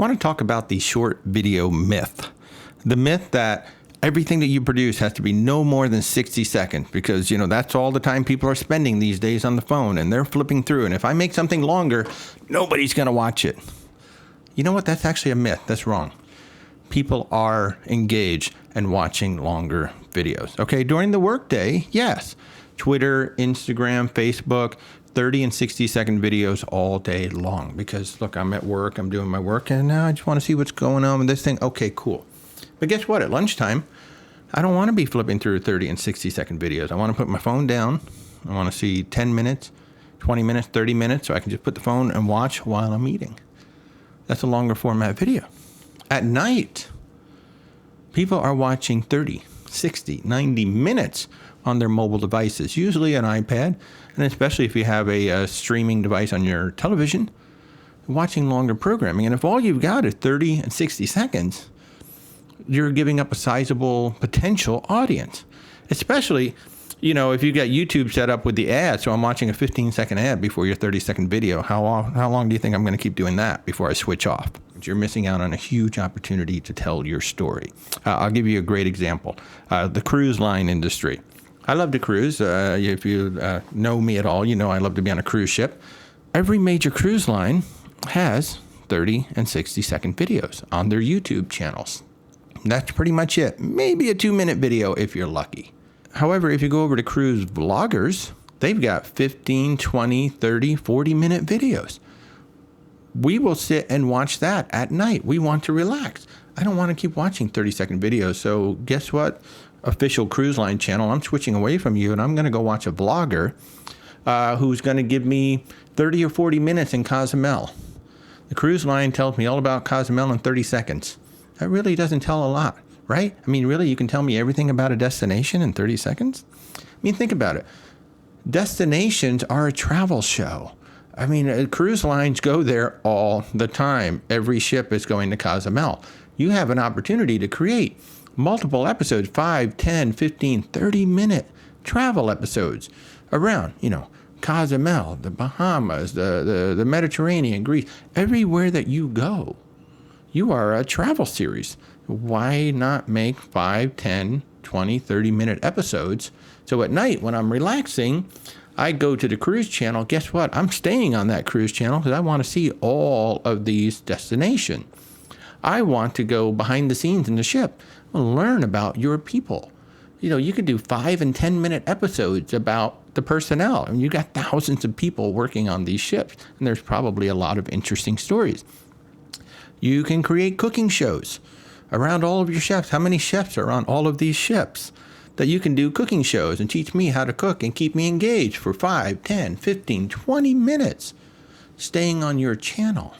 want to talk about the short video myth. The myth that everything that you produce has to be no more than 60 seconds because, that's all the time people are spending these days on the phone and they're flipping through. And if I make something longer, nobody's going to watch it. You know what? That's actually a myth. That's wrong. People are engaged and watching longer videos. Okay, during the workday, yes. Twitter, Instagram, Facebook, 30 and 60-second videos all day long. Because, look, I'm at work, I'm doing my work, and now I just want to see what's going on with this thing. Okay, cool. But guess what? At lunchtime, I don't want to be flipping through 30 and 60-second videos. I want to put my phone down. I want to see 10 minutes, 20 minutes, 30 minutes, so I can just put the phone and watch while I'm eating. That's a longer format video. At night, people are watching 30, 60, 90 minutes on their mobile devices, usually an iPad, and especially if you have a streaming device on your television, watching longer programming. And if all you've got is 30 and 60 seconds, you're giving up a sizable potential audience, especially, if you got YouTube set up with the ad. So I'm watching a 15-second ad before your 30-second video. How long do you think I'm going to keep doing that before I switch off? You're missing out on a huge opportunity to tell your story. I'll give you a great example. The cruise line industry. I love to cruise. If you know me at all, I love to be on a cruise ship. Every major cruise line has 30 and 60-second videos on their YouTube channels. That's pretty much it. Maybe a 2-minute video if you're lucky. However, if you go over to cruise vloggers, they've got 15, 20, 30, 40-minute videos. We will sit and watch that at night. We want to relax. I don't want to keep watching 30-second videos. So guess what? Official cruise line channel, I'm switching away from you and I'm going to go watch a vlogger who's going to give me 30 or 40 minutes in Cozumel. The cruise line tells me all about Cozumel in 30 seconds. That really doesn't tell a lot, right? I mean, really, you can tell me everything about a destination in 30 seconds? I mean, think about it. Destinations are a travel show. I mean, cruise lines go there all the time. Every ship is going to Cozumel. You have an opportunity to create multiple episodes, 5, 10, 15, 30-minute travel episodes around, Cozumel, the Bahamas, the Mediterranean, Greece. Everywhere that you go, you are a travel series. Why not make 5, 10, 20, 30-minute episodes? So at night when I'm relaxing, I go to the cruise channel. Guess what? I'm staying on that cruise channel because I want to see all of these destinations. I want to go behind the scenes in the ship and learn about your people. You could do 5 and 10-minute episodes about the personnel. I mean, you got thousands of people working on these ships, and there's probably a lot of interesting stories. You can create cooking shows around all of your chefs. How many chefs are on all of these ships? That you can do cooking shows and teach me how to cook and keep me engaged for 5, 10, 15, 20 minutes staying on your channel.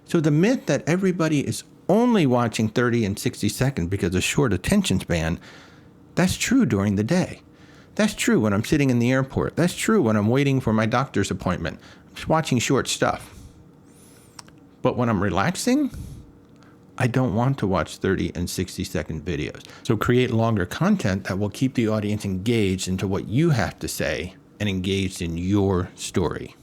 So the myth that everybody is only watching 30 and 60 seconds because of short attention span, that's true during the day. That's true when I'm sitting in the airport. That's true when I'm waiting for my doctor's appointment. I'm just watching short stuff. But when I'm relaxing, I don't want to watch 30 and 60-second videos. So create longer content that will keep the audience engaged into what you have to say and engaged in your story.